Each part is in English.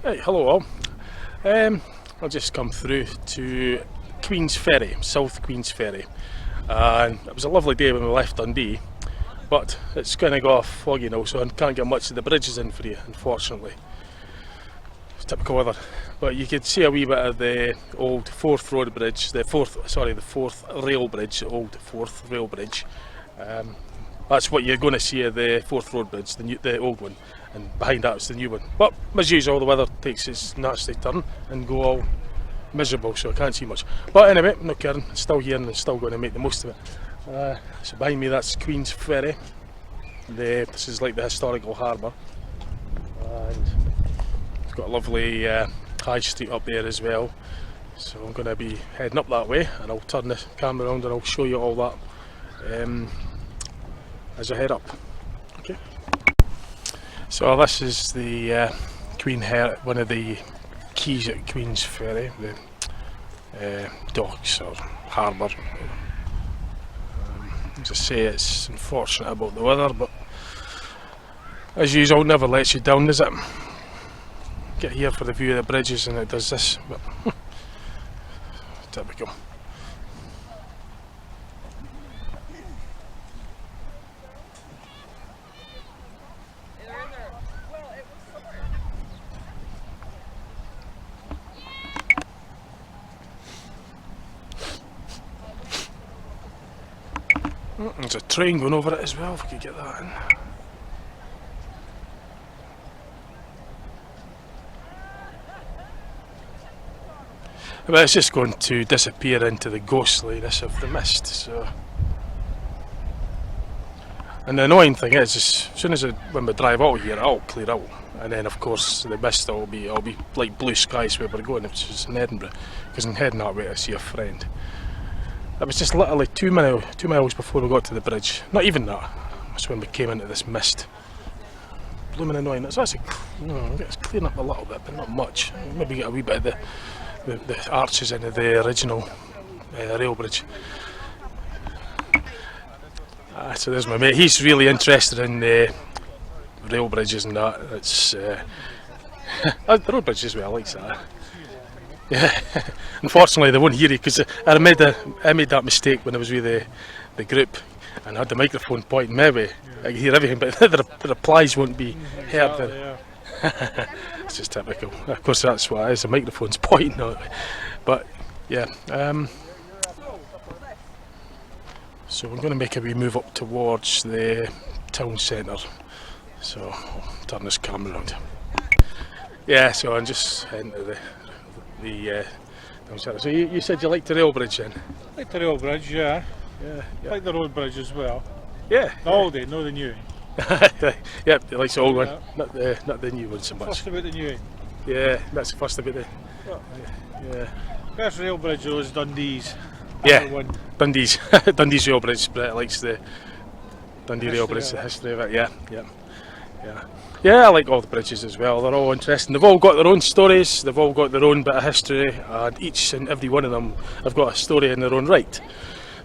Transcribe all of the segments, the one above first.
Hey, hello all. I've just come through to Queensferry, South Queensferry, and it was a lovely day when we left Dundee, but it's kind of got off foggy now, so I can't get much of the bridges in for you, unfortunately. It's typical weather, but you could see a wee bit of the old Fourth Road Bridge, the fourth rail bridge, the old Fourth Rail Bridge. That's what you're going to see of the Fourth Road Bridge, the old one, and behind that is the new one. But as usual, the weather takes its nasty turn and go all miserable, so I can't see much. But anyway, no caring, I'm still here and I'm still going to make the most of it. So behind me, that's Queensferry. This is like the historical harbour, and it's got a lovely high street up there as well. So I'm going to be heading up that way, and I'll turn the camera around and I'll show you all that as I head up. Okay. So this is the one of the quays at Queensferry, the docks or harbour. As I say, it's unfortunate about the weather, but as usual, never lets you down, does it? Get here for the view of the bridges and it does this, but typical. There's a train going over it as well, if we could get that in. But it's just going to disappear into the ghostliness of the mist, so. And the annoying thing is, as soon as when we drive out here, it'll clear out. And then of course the mist will be like blue skies where we're going, which is in Edinburgh, because I'm heading that way to see a friend. It was just literally 2 miles before we got to the bridge. Not even that. That's when we came into this mist. Blooming annoying. It's actually, it's clearing up a little bit, but not much. Maybe get a wee bit of the arches into the original rail bridge. So there's my mate. He's really interested in rail bridges and that. It's the road bridge as well. I like that. Yeah, unfortunately they won't hear you, because I made that mistake when I was with the group and I had the microphone pointing my way. I could hear everything, but the replies won't be heard. It's just typical. Of course that's what it is, the microphone's pointing out. But yeah, so we're going to make a wee move up towards the town centre. So I'll turn this camera around. Yeah, so I'm just heading to the so you said you liked the rail bridge then? I like the rail bridge, yeah. Yeah. I like the road bridge as well. Yeah. The old one, not the new. Yep, he likes the old one, not the new one so much. First about the new. Yeah, that's the first about the. Yeah. First rail bridge was Dundee's. Yeah. Dundee's rail bridge. Brett likes the Dundee rail bridge, the history of it. Yeah. Yeah, I like all the bridges as well. They're all interesting. They've all got their own stories. They've all got their own bit of history, and each and every one of them have got a story in their own right.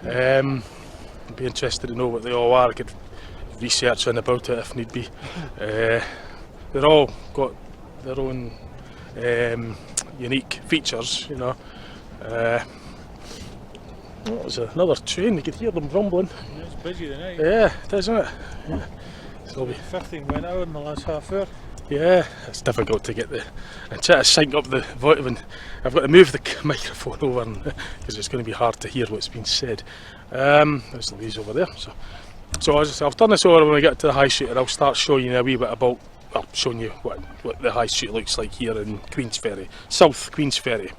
I'd be interested to know what they all are. I could research in about it if need be. They're all got their own unique features, you know. There's another train. You could hear them rumbling. Yeah, it's busy tonight. Yeah, it is, isn't it? Yeah. So 15 went out in the last half hour. Yeah, it's difficult to get and try to sync up the volume. I've got to move the microphone over because it's going to be hard to hear what's being said. There's Louise over there. So I'll turn this over when we get to the high street, and I'll start showing you a wee bit about, showing you what the high street looks like here in Queensferry, South Queensferry.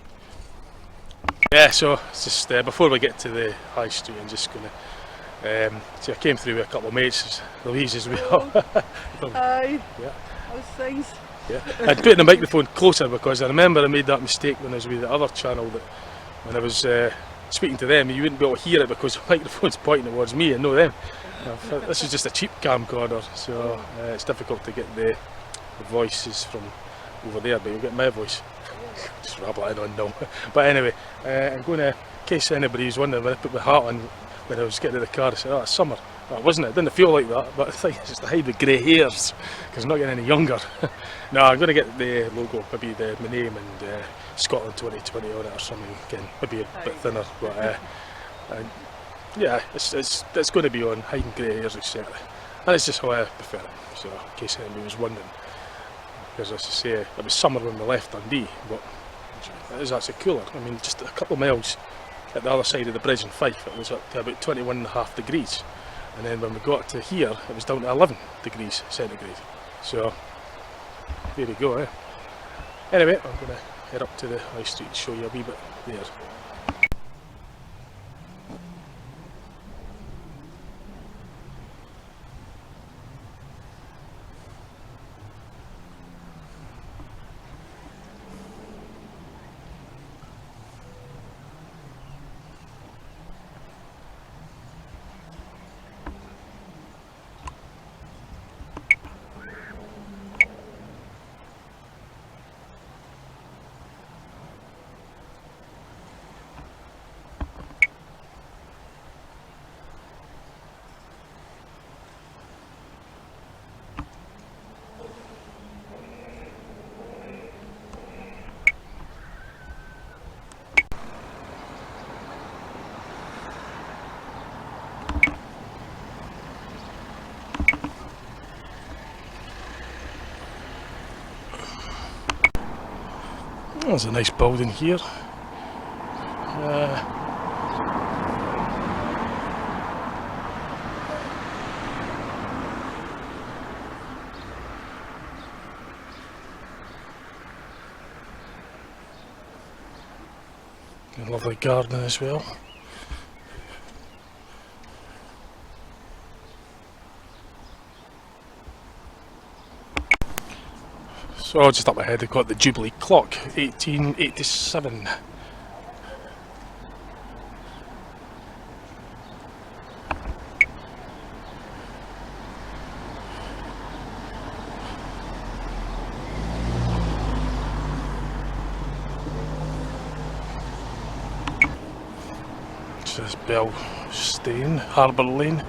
Yeah, so it's just before we get to the high street, I'm just going to. So I came through with a couple of mates, Louise as well. Hi. Yeah. How's things? Yeah. I'd put the microphone closer because I remember I made that mistake when I was with the other channel, that when I was speaking to them, you wouldn't be able to hear it because the microphone's pointing towards me and not them. This is just a cheap camcorder, so it's difficult to get the voices from over there, but you'll get my voice. Just rabbling on now. But anyway, I'm going to, in case anybody's wondering, when I put my hat on when I was getting to the car, I said, oh, it's summer. Well, it wasn't. It didn't feel like that, but I think it's just to hide the grey hairs because I'm not getting any younger. No, I'm going to get the logo, maybe my name and Scotland 2020 on it or something. Again, maybe a bit thinner, but and yeah, it's going to be on hiding grey hairs, etc. And it's just how I prefer it. So, in case anybody was wondering, because as I say, it was summer when we left Dundee, but it is actually cooler. I mean, just a couple of miles at the other side of the bridge in Fife, it was up to about 21.5 degrees. And then when we got to here, it was down to 11 degrees centigrade. So, there you go, eh? Anyway, I'm going to head up to the high street and show you a wee bit there. There's a nice building here. A lovely garden as well. So just up ahead, they've got the Jubilee clock, 1887. This is Bell Stane, Harbour Lane.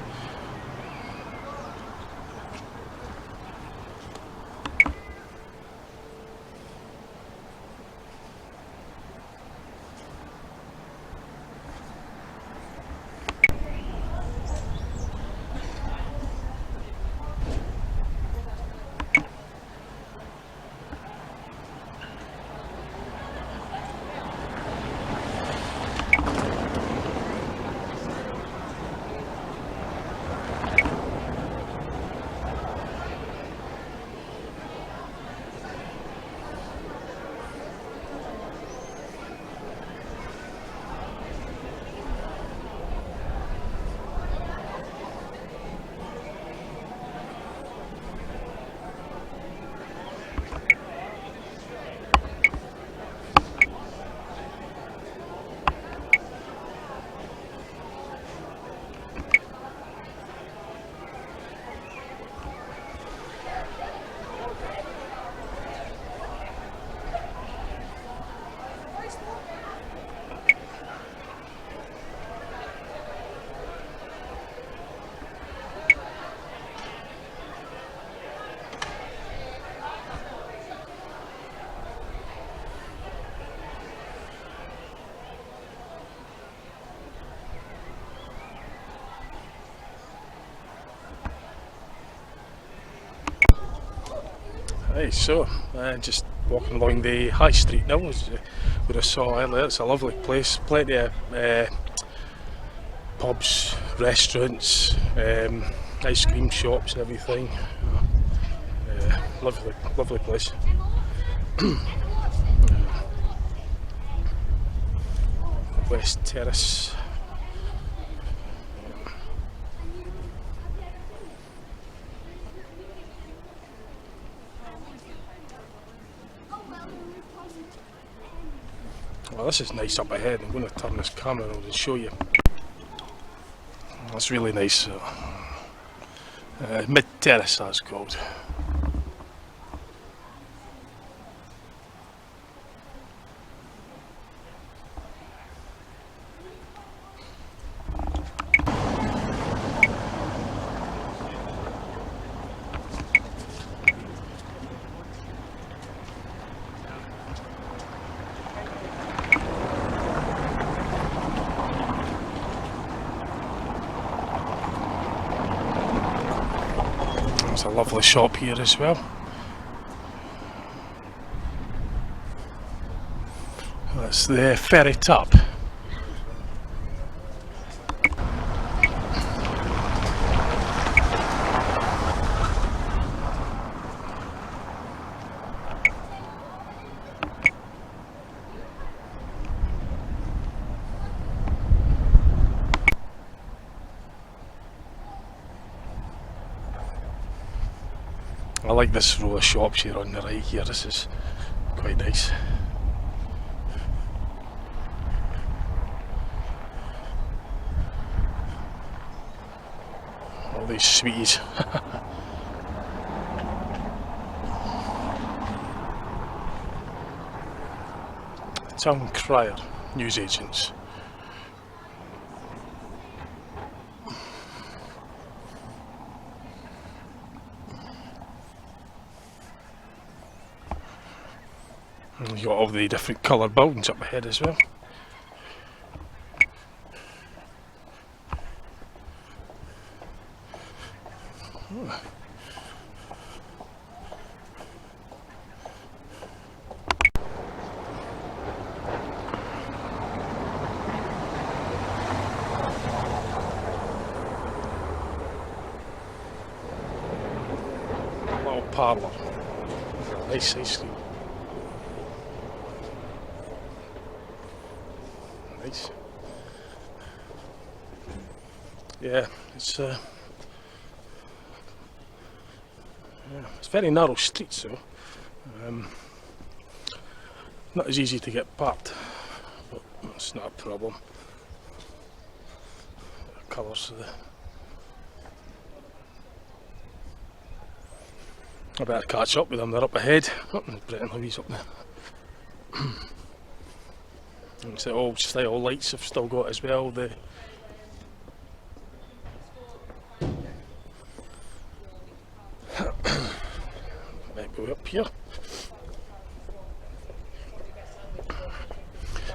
Right, so just walking along the high street now, as where I saw earlier. It's a lovely place, plenty of pubs, restaurants, ice cream shops and everything. Lovely place. West Terrace. Well, this is nice up ahead. I'm going to turn this camera on and show you. That's really nice. Mid-terrace, that's called. It's a lovely shop here as well. That's the ferry tap. I like this row of shops here on the right here. This is quite nice. All these sweeties. Town crier, newsagents. And you've got all the different coloured buildings up ahead as well. Little parlour. Nice ice cream. Nice. Yeah, it's very narrow streets, so not as easy to get parked, but it's not a problem. The colours of the. I better catch up with them. They're up ahead. Oh, Brett and Louise up there. It's the old style lights have still got as well. The might go up here.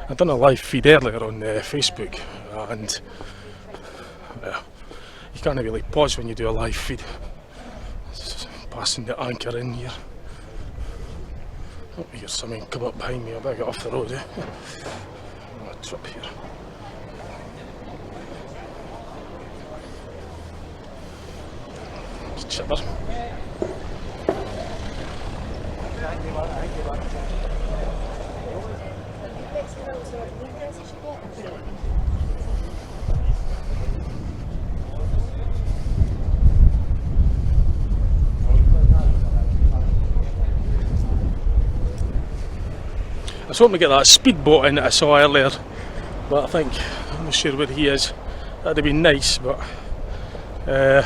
I done a live feed earlier on Facebook, and you can't really pause when you do a live feed. It's passing the anchor in here. Oh, here's something come up behind me. I better get off the road. Trip here. It's chipper. I was hoping to get that speedboat in that I saw earlier, but I think, I'm not sure where he is. That'd have been nice, but I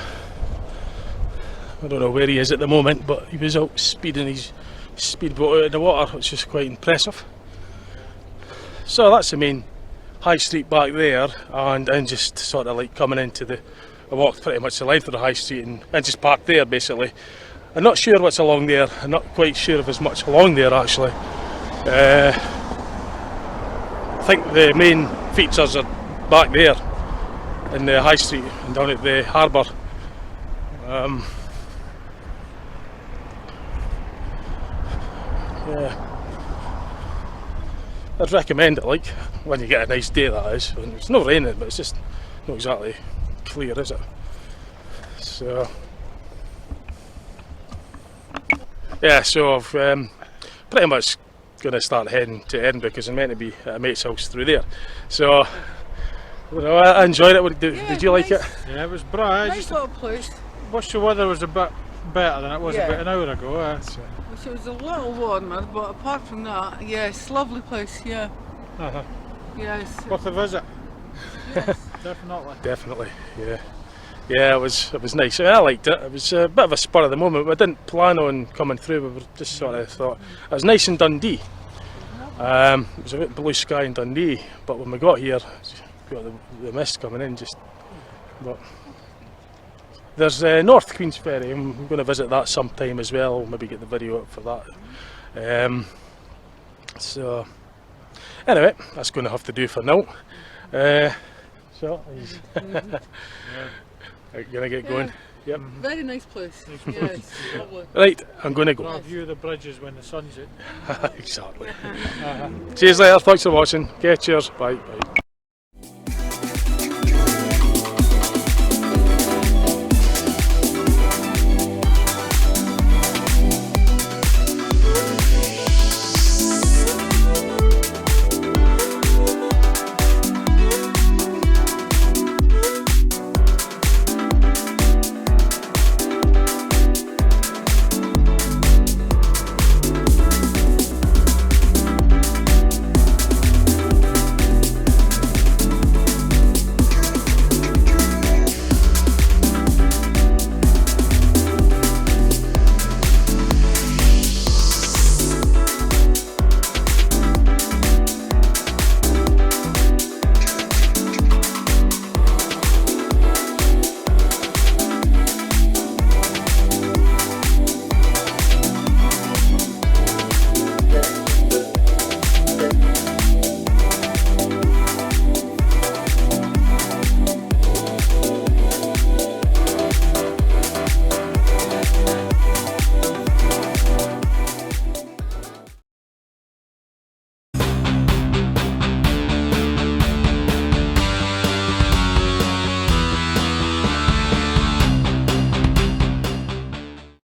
don't know where he is at the moment, but he was out speeding his speedboat out in the water, which is quite impressive. So that's the main high street back there, and just sort of like coming into the, I walked pretty much the length of the high street and just parked there basically. I'm not sure what's along there. I'm not quite sure if there's much along there actually. I think the main features are back there in the high street and down at the harbour. Yeah, I'd recommend it, like when you get a nice day, that is. When it's not raining, but it's just not exactly clear, is it? So yeah, so I've pretty much going to start heading to Edinburgh because I'm meant to be at a mate's house through there. So you know, I enjoyed it. Did you like it? Yeah, it was bright. Nice little place. Wish the weather was a bit better than it was about an hour ago. So, Wish it was a little warmer, but apart from that, yes, lovely place, yeah. Yes. Worth a visit. Yes. Definitely. definitely, yeah. Yeah, it was nice. I liked it. It was a bit of a spur of the moment. We didn't plan on coming through. We were just sort of thought it was nice in Dundee. It was a bit blue sky in Dundee, but when we got here, we got the mist coming in. But there's North Queensferry. I'm going to visit that sometime as well. Maybe get the video up for that. So anyway, that's going to have to do for now. So he's gonna get going. Yep. Very nice place. Yes, lovely. Right, I'm going to go. I'll view the bridges when the sun's out. Exactly. Cheers later, thanks for watching. Okay, cheers, bye.